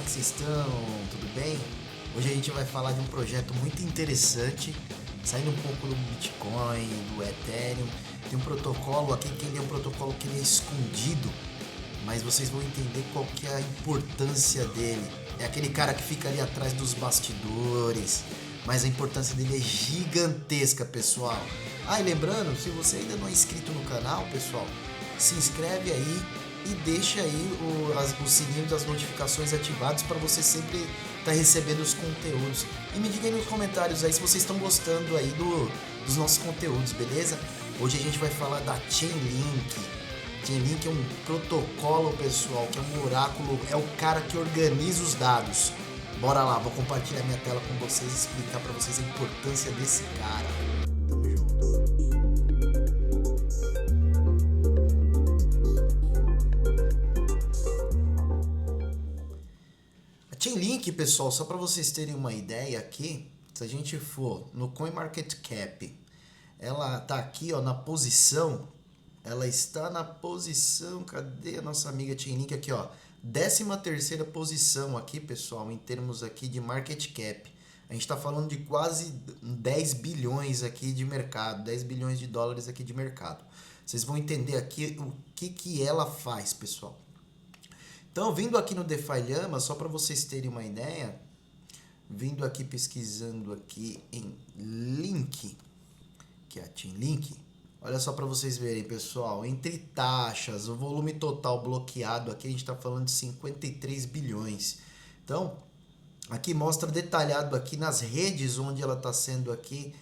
que vocês estão? Tudo bem? Hoje a gente vai falar de um projeto muito interessante, saindo um pouco do Bitcoin, do Ethereum. Tem um protocolo aqui que ele é um protocolo que ele é escondido, mas vocês vão entender qual que é a importância dele. É aquele cara que fica ali atrás dos bastidores, mas a importância dele é gigantesca, pessoal. E lembrando, se você ainda não é inscrito no canal, pessoal, se inscreve aí e deixa aí o sininho das notificações ativados para você sempre estar recebendo os conteúdos. E me diga aí nos comentários aí se vocês estão gostando aí dos nossos conteúdos, beleza? Hoje a gente vai falar da Chainlink. Chainlink é um protocolo, pessoal, que é um oráculo, é o cara que organiza os dados. Bora lá, vou compartilhar minha tela com vocês e explicar para vocês a importância desse cara. Tamo junto. A Chainlink, pessoal, só para vocês terem uma ideia aqui, se a gente for no CoinMarketCap, ela tá aqui, ó, na posição. Ela está na posição, cadê a nossa amiga Chainlink aqui, ó? 13ª posição aqui, pessoal, em termos aqui de market cap. A gente está falando de quase 10 bilhões aqui de mercado, 10 bilhões de dólares aqui de mercado. Vocês vão entender aqui o que ela faz, pessoal. Então, vindo aqui no DeFi Llama, só para vocês terem uma ideia, vindo aqui pesquisando aqui em Link, que é a Chainlink. Olha só para vocês verem, pessoal, entre taxas, o volume total bloqueado aqui, a gente está falando de 53 bilhões. Então, aqui mostra detalhado aqui nas redes onde ela está sendo aqui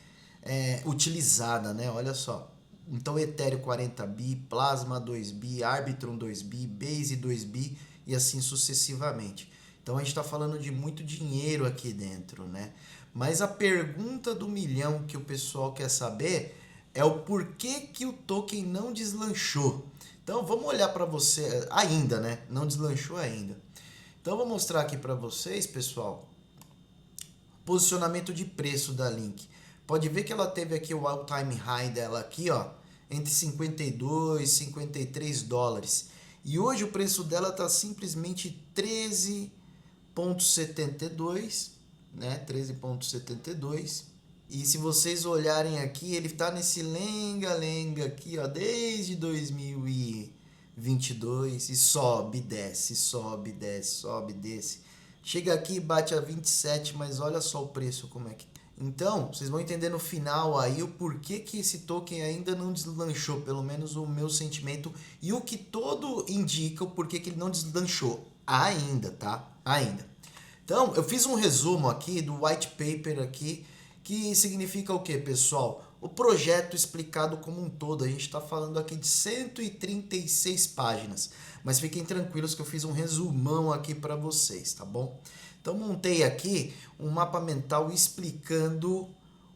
utilizada, né? Olha só. Então, Ethereum 40 bi, Plasma 2 bi, Arbitrum 2 bi, Base 2 bi e assim sucessivamente. Então, a gente está falando de muito dinheiro aqui dentro, né? Mas a pergunta do milhão que o pessoal quer saber é o porquê que o token não deslanchou. Então vamos olhar para você ainda, né? Não deslanchou ainda. Então eu vou mostrar aqui para vocês, pessoal, posicionamento de preço da Link. Pode ver que ela teve aqui o all-time high dela aqui, ó, entre 52 e 53 dólares. E hoje o preço dela tá simplesmente 13,72, né? 13,72. E se vocês olharem aqui, ele está nesse lenga-lenga aqui, ó, desde 2022 e sobe, desce, sobe, desce, sobe, desce. Chega aqui e bate a 27, mas olha só o preço como é que... Então, vocês vão entender no final aí o porquê que esse token ainda não deslanchou, pelo menos o meu sentimento, e o que todo indica o porquê que ele não deslanchou ainda, tá? Ainda. Então, eu fiz um resumo aqui do white paper aqui, que significa o que, pessoal? O projeto explicado como um todo. A gente está falando aqui de 136 páginas, mas fiquem tranquilos que eu fiz um resumão aqui para vocês, tá bom? Então montei aqui um mapa mental explicando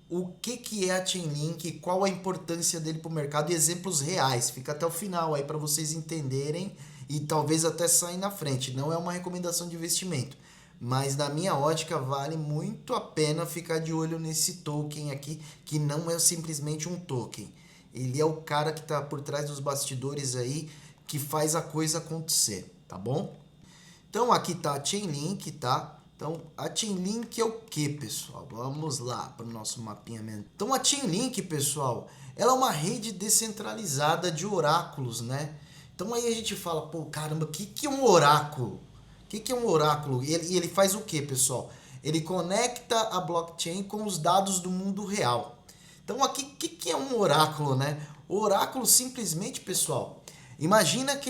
o que é a Chainlink, qual a importância dele para o mercado e exemplos reais. Fica até o final aí para vocês entenderem e talvez até sair na frente. Não é uma recomendação de investimento, mas na minha ótica vale muito a pena ficar de olho nesse token aqui, que não é simplesmente um token. Ele é o cara que está por trás dos bastidores aí, que faz a coisa acontecer, tá bom? Então aqui tá a Chainlink, tá? Então a Chainlink é o que, pessoal? Vamos lá para o nosso mapinha mental. Então a Chainlink, pessoal, ela é uma rede descentralizada de oráculos, né? Então aí a gente fala, pô, caramba, o que é um oráculo? O que é um oráculo? E ele faz o que, pessoal? Ele conecta a blockchain com os dados do mundo real. Então, aqui, o que é um oráculo, né? O oráculo, simplesmente, pessoal, imagina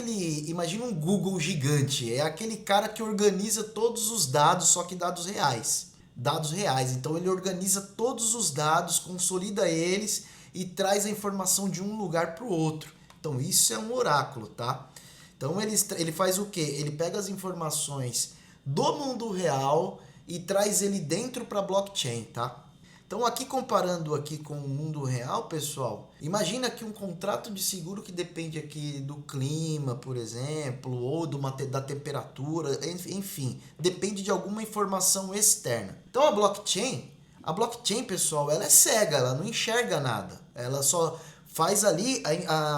um Google gigante. É aquele cara que organiza todos os dados, só que dados reais. Dados reais. Então, ele organiza todos os dados, consolida eles e traz a informação de um lugar para o outro. Então, isso é um oráculo, tá? Então ele faz o quê? Ele pega as informações do mundo real e traz ele dentro para a blockchain, tá? Então aqui comparando aqui com o mundo real, pessoal, imagina que um contrato de seguro que depende aqui do clima, por exemplo, ou da temperatura, enfim, depende de alguma informação externa. Então a blockchain, pessoal, ela é cega, ela não enxerga nada, ela só faz ali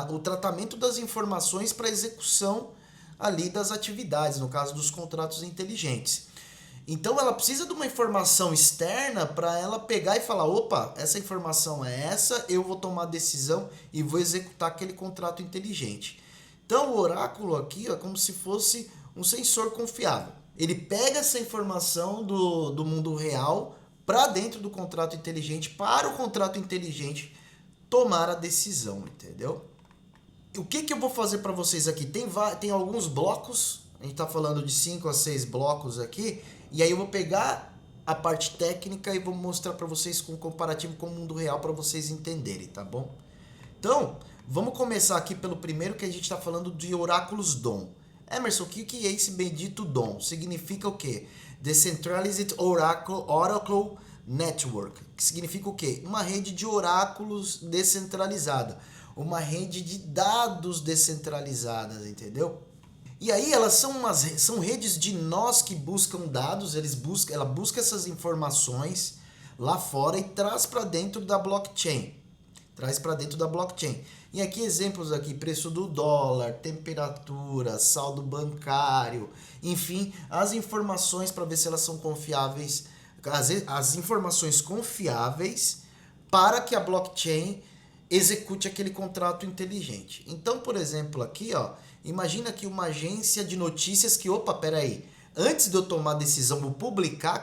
o tratamento das informações para execução ali das atividades, no caso dos contratos inteligentes. Então ela precisa de uma informação externa para ela pegar e falar, opa, essa informação é essa, eu vou tomar decisão e vou executar aquele contrato inteligente. Então o oráculo aqui é como se fosse um sensor confiável. Ele pega essa informação do mundo real para dentro do contrato inteligente, para o contrato inteligente tomar a decisão, entendeu? O que eu vou fazer para vocês aqui? Tem alguns blocos, a gente está falando de 5 a 6 blocos aqui, e aí eu vou pegar a parte técnica e vou mostrar para vocês com comparativo com o mundo real para vocês entenderem, tá bom? Então, vamos começar aqui pelo primeiro, que a gente está falando de oráculos DOM. Emerson, o que é esse bendito DOM? Significa o quê? Decentralized Oracle Network, que significa o quê? Uma rede de oráculos descentralizada, uma rede de dados descentralizadas, entendeu? E aí elas são redes de nós que buscam dados, ela busca essas informações lá fora e traz para dentro da blockchain. E aqui exemplos aqui, preço do dólar, temperatura, saldo bancário, enfim, as informações para ver se elas são confiáveis, as informações confiáveis para que a blockchain execute aquele contrato inteligente. Então, por exemplo, aqui, ó, imagina que uma agência de notícias que, opa, peraí, antes de eu tomar a decisão, vou publicar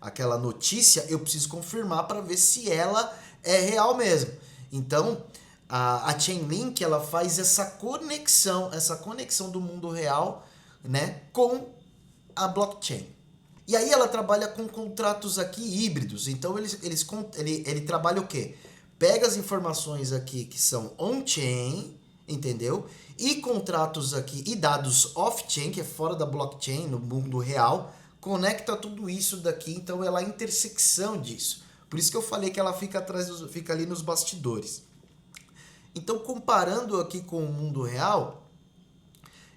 aquela notícia, eu preciso confirmar para ver se ela é real mesmo. Então, a Chainlink, ela faz essa conexão do mundo real, né, com a blockchain. E aí ela trabalha com contratos aqui híbridos. Então, ele trabalha o quê? Pega as informações aqui que são on-chain, entendeu? E contratos aqui e dados off-chain, que é fora da blockchain, no mundo real, conecta tudo isso daqui, então ela é a intersecção disso. Por isso que eu falei que ela fica ali nos bastidores. Então, comparando aqui com o mundo real,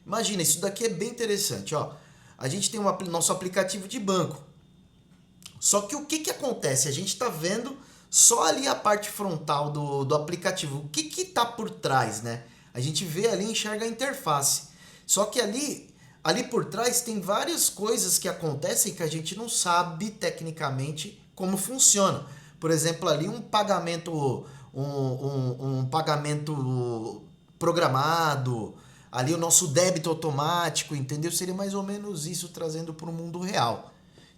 imagina, isso daqui é bem interessante, ó. A gente tem nosso aplicativo de banco. Só que o que acontece? A gente está vendo só ali a parte frontal do aplicativo. O que está por trás, né? A gente vê ali e enxerga a interface. Só que ali por trás tem várias coisas que acontecem que a gente não sabe tecnicamente como funciona. Por exemplo, ali um pagamento programado, ali o nosso débito automático, entendeu? Seria mais ou menos isso trazendo para o mundo real.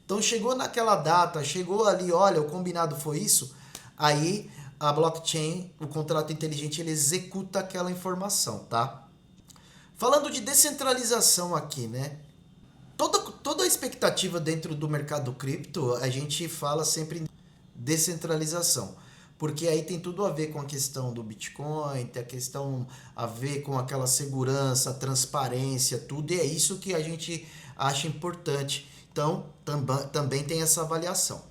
Então chegou naquela data, chegou ali, olha, o combinado foi isso, aí a blockchain, o contrato inteligente, ele executa aquela informação, tá? Falando de descentralização aqui, né? Toda a expectativa dentro do mercado cripto, a gente fala sempre em descentralização. Porque aí tem tudo a ver com a questão do Bitcoin, tem a questão a ver com aquela segurança, transparência, tudo. E é isso que a gente acha importante. Então, também tem essa avaliação.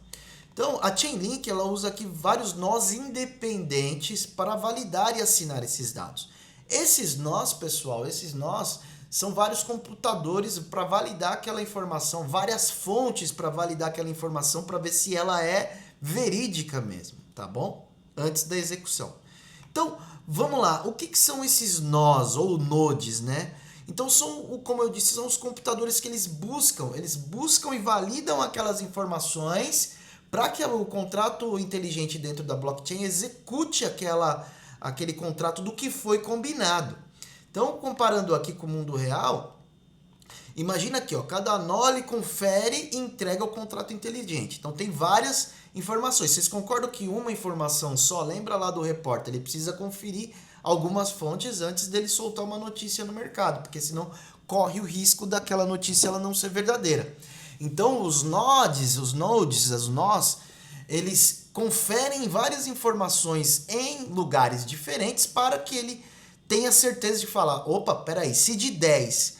Então, a Chainlink, ela usa aqui vários nós independentes para validar e assinar esses dados. Esses nós, pessoal, são vários computadores para validar aquela informação, várias fontes para validar aquela informação, para ver se ela é verídica mesmo, tá bom? Antes da execução. Então, vamos lá. O que são esses nós ou nodes, né? Então, como eu disse, são os computadores que eles buscam e validam aquelas informações para que o contrato inteligente dentro da blockchain execute aquele contrato do que foi combinado. Então, comparando aqui com o mundo real, imagina aqui, ó, cada nó ele confere e entrega o contrato inteligente. Então, tem várias informações. Vocês concordam que uma informação só, lembra lá do repórter, ele precisa conferir algumas fontes antes dele soltar uma notícia no mercado, porque senão corre o risco daquela notícia ela não ser verdadeira. Então, os nós, eles conferem várias informações em lugares diferentes para que ele tenha certeza de falar, opa, peraí, se de 10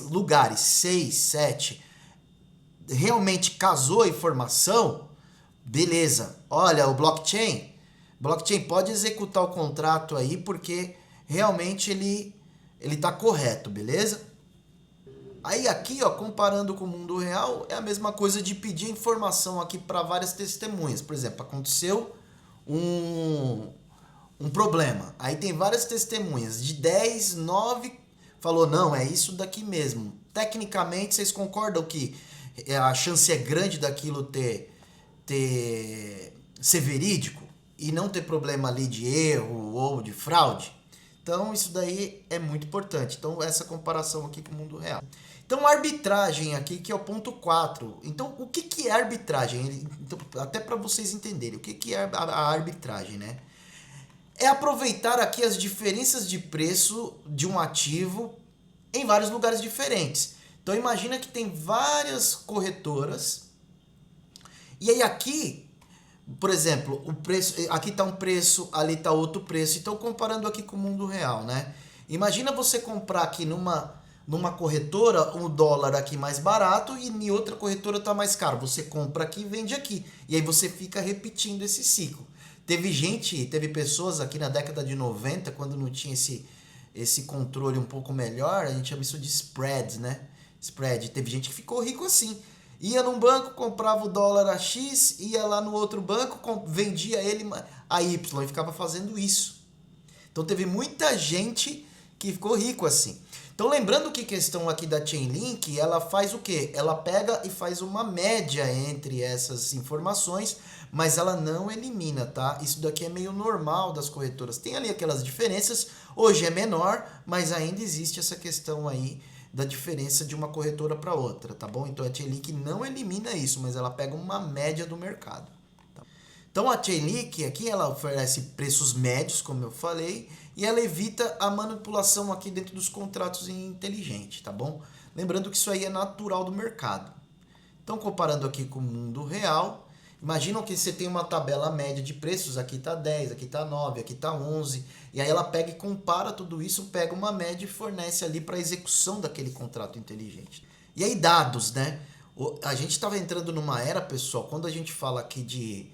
lugares, 6, 7, realmente casou a informação, beleza, olha, o blockchain pode executar o contrato aí porque realmente ele está correto, beleza? Aí aqui, ó, comparando com o mundo real, é a mesma coisa de pedir informação aqui para várias testemunhas. Por exemplo, aconteceu um problema. Aí tem várias testemunhas. De 10, 9 falou, não, é isso daqui mesmo. tecnicamente, vocês concordam que a chance é grande daquilo ser verídico e não ter problema ali de erro ou de fraude? Então, isso daí é muito importante. Então, essa comparação aqui com o mundo real. Então, arbitragem aqui, que é o ponto 4. Então, o que é arbitragem? Então, até para vocês entenderem, o que é a arbitragem, né? É aproveitar aqui as diferenças de preço de um ativo em vários lugares diferentes. Então, imagina que tem várias corretoras. E aí aqui, por exemplo, o preço, aqui está um preço, ali está outro preço. Então, comparando aqui com o mundo real, né? Imagina você comprar aqui numa corretora um dólar aqui mais barato e em outra corretora está mais caro. Você compra aqui e vende aqui. E aí você fica repetindo esse ciclo. Teve pessoas aqui na década de 90, quando não tinha esse controle um pouco melhor, a gente chama isso de spread, né? Spread. Teve gente que ficou rico assim. Ia num banco, comprava o dólar a X, ia lá no outro banco, vendia ele a Y e ficava fazendo isso. Então teve muita gente que ficou rico assim. Então lembrando que a questão aqui da Chainlink, ela faz o quê? Ela pega e faz uma média entre essas informações, mas ela não elimina, tá? Isso daqui é meio normal das corretoras. Tem ali aquelas diferenças, hoje é menor, mas ainda existe essa questão aí da diferença de uma corretora para outra, tá bom? Então a Chainlink não elimina isso, mas ela pega uma média do mercado. Tá? Então a Chainlink aqui, ela oferece preços médios, como eu falei, e ela evita a manipulação aqui dentro dos contratos inteligentes, tá bom? Lembrando que isso aí é natural do mercado. Então, comparando aqui com o mundo real, imaginam que você tem uma tabela média de preços, aqui está 10, aqui está 9, aqui está 11, e aí ela pega e compara tudo isso, pega uma média e fornece ali para a execução daquele contrato inteligente. E aí dados, né? A gente estava entrando numa era, pessoal, quando a gente fala aqui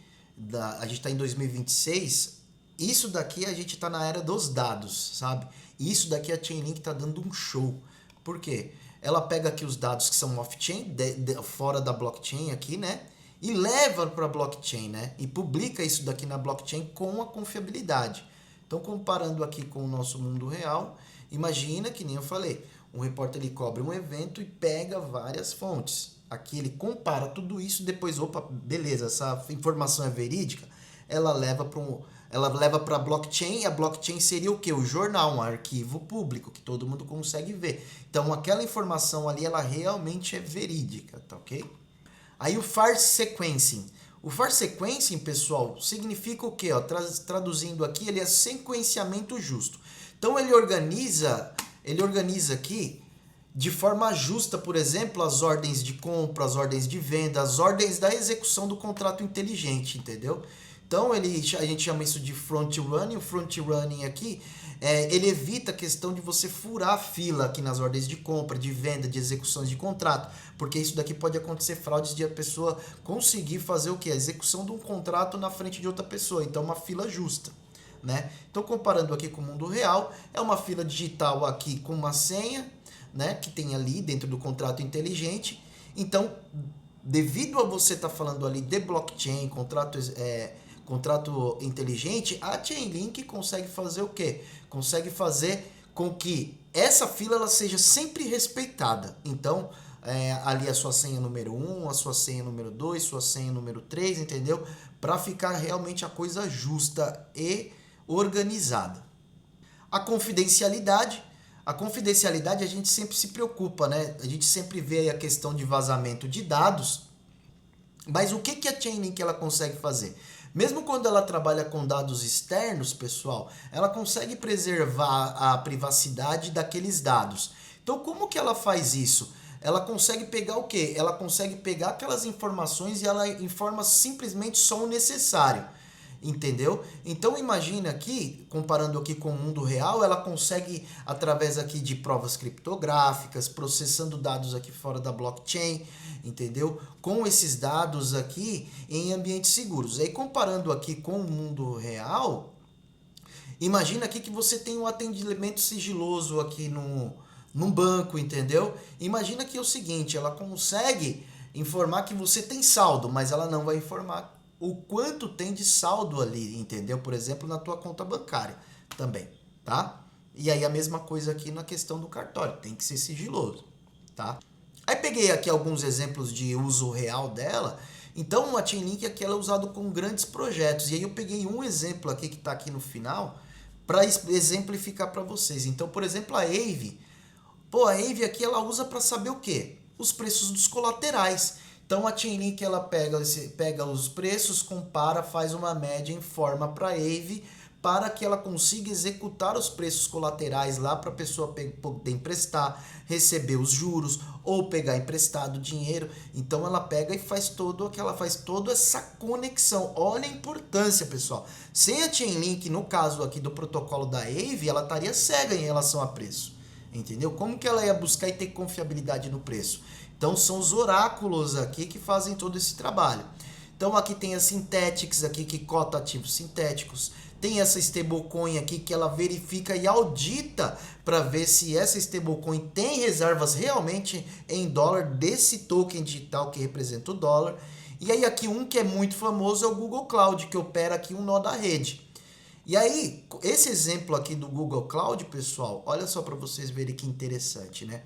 a gente está em 2026, isso daqui a gente está na era dos dados, sabe? E isso daqui a Chainlink está dando um show. Por quê? Ela pega aqui os dados que são off-chain, fora da blockchain aqui, né? E leva para a blockchain, né? E publica isso daqui na blockchain com a confiabilidade. Então, comparando aqui com o nosso mundo real, imagina que nem eu falei, um repórter ele cobre um evento e pega várias fontes. Aqui ele compara tudo isso, depois, opa, beleza, essa informação é verídica, ela leva para a blockchain, e a blockchain seria o quê? O jornal, um arquivo público que todo mundo consegue ver. Então, aquela informação ali, ela realmente é verídica, tá ok? Aí o farce sequencing. O farce sequencing, pessoal, significa o quê? Ó, traduzindo aqui, ele é sequenciamento justo. Então ele organiza aqui de forma justa, por exemplo, as ordens de compra, as ordens de venda, as ordens da execução do contrato inteligente, entendeu? Então a gente chama isso de front running. O front running aqui, ele evita a questão de você furar a fila aqui nas ordens de compra, de venda, de execuções de contrato, porque isso daqui pode acontecer fraudes de a pessoa conseguir fazer o quê? A execução de um contrato na frente de outra pessoa, então uma fila justa, né? Então comparando aqui com o mundo real, é uma fila digital aqui com uma senha, né, que tem ali dentro do contrato inteligente. Então, devido a você estar falando ali de blockchain, contrato inteligente, a Chainlink consegue fazer o quê? Consegue fazer com que essa fila ela seja sempre respeitada. Então, ali a sua senha número 1, a sua senha número 2, sua senha número 3, entendeu? Para ficar realmente a coisa justa e organizada. A confidencialidade a gente sempre se preocupa, né? A gente sempre vê a questão de vazamento de dados, mas o que a Chainlink ela consegue fazer? Mesmo quando ela trabalha com dados externos, pessoal, ela consegue preservar a privacidade daqueles dados. Então, como que ela faz isso? Ela consegue pegar o quê? Ela consegue pegar aquelas informações e ela informa simplesmente só o necessário. Entendeu? Então imagina aqui, comparando aqui com o mundo real, ela consegue, através aqui de provas criptográficas, processando dados aqui fora da blockchain, entendeu? Com esses dados aqui em ambientes seguros. Aí comparando aqui com o mundo real, imagina aqui que você tem um atendimento sigiloso aqui num banco, entendeu? Imagina que é o seguinte, ela consegue informar que você tem saldo, mas ela não vai informar o quanto tem de saldo ali, entendeu? Por exemplo, na tua conta bancária também, tá? E aí a mesma coisa aqui na questão do cartório, tem que ser sigiloso. tá? Aí peguei aqui alguns exemplos de uso real dela. Então a Chainlink aqui ela é usada com grandes projetos. E aí eu peguei um exemplo aqui que está aqui no final para exemplificar para vocês. Então, por exemplo, a Aave. Pô, a Aave aqui ela usa para saber o quê? Os preços dos colaterais. Então a Chainlink ela pega os preços, compara, faz uma média e informa para a Aave para que ela consiga executar os preços colaterais lá para a pessoa poder emprestar, receber os juros ou pegar emprestado dinheiro. Então ela pega e faz toda essa conexão. Olha a importância, pessoal. Sem a Chainlink, no caso aqui do protocolo da Aave, ela estaria cega em relação a preço. Entendeu? Como que ela ia buscar e ter confiabilidade no preço? Então são os oráculos aqui que fazem todo esse trabalho. Então aqui tem a Synthetix aqui que cota ativos sintéticos. Tem essa stablecoin aqui que ela verifica e audita para ver se essa stablecoin tem reservas realmente em dólar desse token digital que representa o dólar. E aí aqui um que é muito famoso é o Google Cloud, que opera aqui um nó da rede. E aí, esse exemplo aqui do Google Cloud, pessoal, olha só para vocês verem que interessante, né?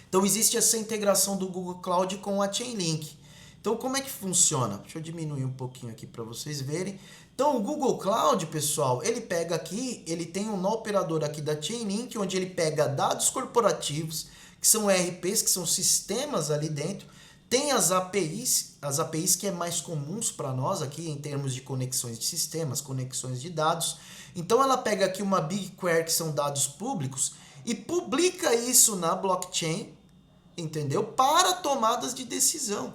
Então existe essa integração do Google Cloud com a Chainlink. Então como é que funciona? Deixa eu diminuir um pouquinho aqui para vocês verem. Então o Google Cloud, pessoal, ele pega aqui, ele tem um nó operador aqui da Chainlink, onde ele pega dados corporativos, que são ERPs, que são sistemas ali dentro. Tem as APIs que é mais comuns para nós aqui em termos de conexões de sistemas, conexões de dados. Então ela pega aqui uma BigQuery, que são dados públicos, e publica isso na blockchain, entendeu? Para tomadas de decisão.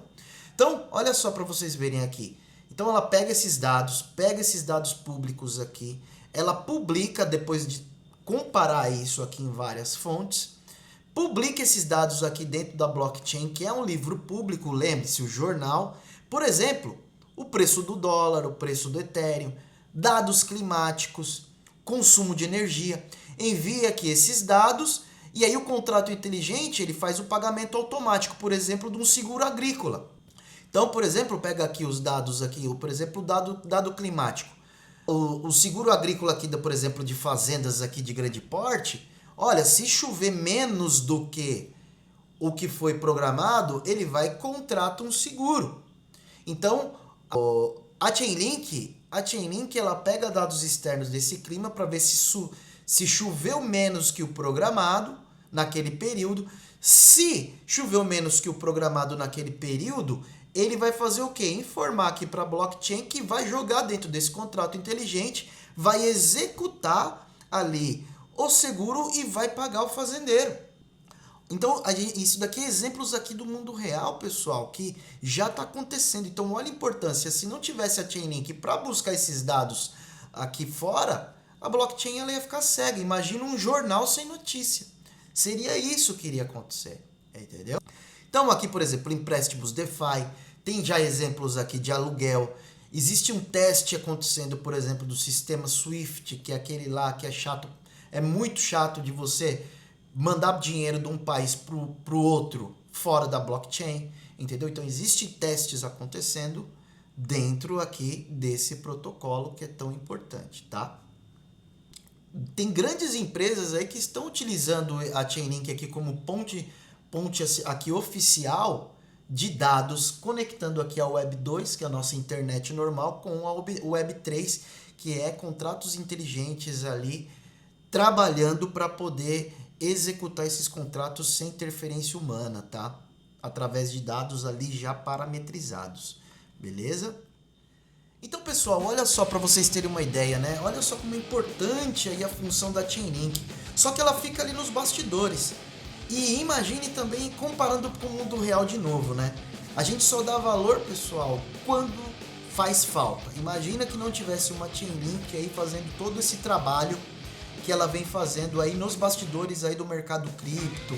Então, olha só para vocês verem aqui. Então ela pega esses dados públicos aqui, ela publica depois de comparar isso aqui em várias fontes, publica esses dados aqui dentro da blockchain, que é um livro público, lembre-se, o jornal. Por exemplo, o preço do dólar, o preço do Ethereum, dados climáticos, consumo de energia. Envia aqui esses dados e aí o contrato inteligente ele faz o pagamento automático, por exemplo, de um seguro agrícola. Então, por exemplo, pega aqui os dados, aqui, por exemplo, o dado climático. O seguro agrícola aqui, por exemplo, de fazendas aqui de grande porte, olha, se chover menos do que o que foi programado, ele vai e contrata um seguro. Então, a Chainlink ela pega dados externos desse clima para ver se choveu menos que o programado naquele período. Se choveu menos que o programado naquele período, ele vai fazer o quê? Informar aqui para a blockchain que vai jogar dentro desse contrato inteligente, vai executar ali o seguro e vai pagar o fazendeiro. Então, isso daqui é exemplos aqui do mundo real, pessoal, que já está acontecendo. Então, olha a importância. Se não tivesse a Chainlink para buscar esses dados aqui fora, a blockchain ela ia ficar cega. Imagina um jornal sem notícia. Seria isso que iria acontecer, entendeu? Então, aqui, por exemplo, empréstimos DeFi, tem já exemplos aqui de aluguel. Existe um teste acontecendo, por exemplo, do sistema Swift, que é aquele lá que é chato, é muito chato de você mandar dinheiro de um país para o outro fora da blockchain, entendeu? Então, existem testes acontecendo dentro aqui desse protocolo que é tão importante, tá? Tem grandes empresas aí que estão utilizando a Chainlink aqui como ponte aqui oficial de dados, conectando aqui a Web 2, que é a nossa internet normal, com a Web 3, que é contratos inteligentes ali, trabalhando para poder executar esses contratos sem interferência humana, tá? Através de dados ali já parametrizados, beleza? Então, pessoal, olha só para vocês terem uma ideia, né? Olha só como é importante aí a função da Chainlink. Só que ela fica ali nos bastidores. E imagine também comparando com o mundo real de novo, né? A gente só dá valor, pessoal, quando faz falta. Imagina que não tivesse uma Chainlink aí fazendo todo esse trabalho que ela vem fazendo aí nos bastidores aí do mercado cripto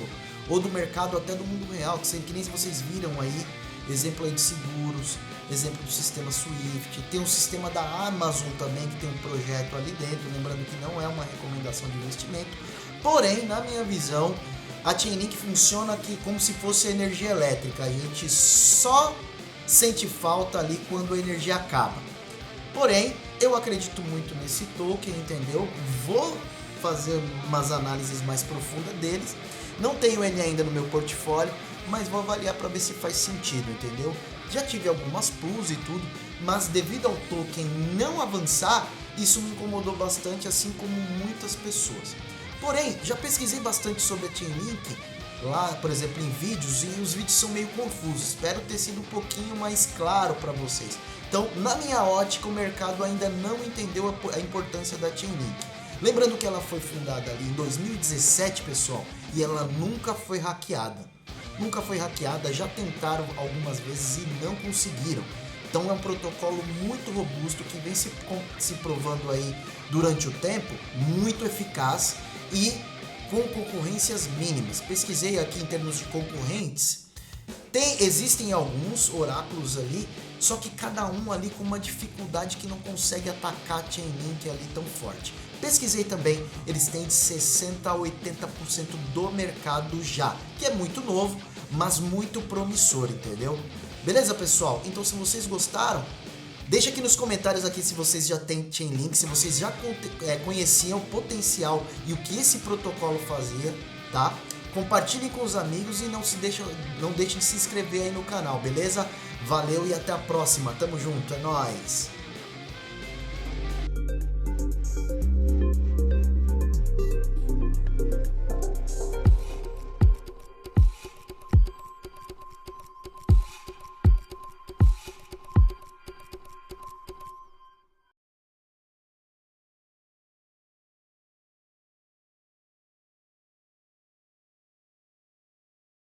ou do mercado até do mundo real, que nem vocês viram aí, exemplo aí de seguros, exemplo do sistema Swift, tem um sistema da Amazon também que tem um projeto ali dentro, lembrando que não é uma recomendação de investimento, porém, na minha visão, a Chainlink funciona aqui como se fosse energia elétrica, a gente só sente falta ali quando a energia acaba. Porém, eu acredito muito nesse token, entendeu? Vou fazer umas análises mais profundas deles. Não tenho ele ainda no meu portfólio, mas vou avaliar para ver se faz sentido, entendeu? Já tive algumas pools e tudo, mas devido ao token não avançar, isso me incomodou bastante, assim como muitas pessoas. Porém, já pesquisei bastante sobre a Chainlink, lá, por exemplo, em vídeos, e os vídeos são meio confusos. Espero ter sido um pouquinho mais claro para vocês. Então, na minha ótica, o mercado ainda não entendeu a importância da Chainlink. Lembrando que ela foi fundada ali em 2017, pessoal, e ela nunca foi hackeada. Nunca foi hackeada, já tentaram algumas vezes e não conseguiram. Então é um protocolo muito robusto que vem se provando aí durante o tempo, muito eficaz e com concorrências mínimas. Pesquisei aqui em termos de concorrentes, existem alguns oráculos ali, só que cada um ali com uma dificuldade que não consegue atacar a Chainlink ali tão forte. Pesquisei também, eles têm de 60% a 80% do mercado já, que é muito novo, mas muito promissor, entendeu? Beleza, pessoal? Então, se vocês gostaram, deixa aqui nos comentários aqui se vocês já têm Chainlink, se vocês já conheciam o potencial e o que esse protocolo fazia, tá? Compartilhem com os amigos e não deixem de se inscrever aí no canal, beleza? Valeu e até a próxima, tamo junto, é nóis!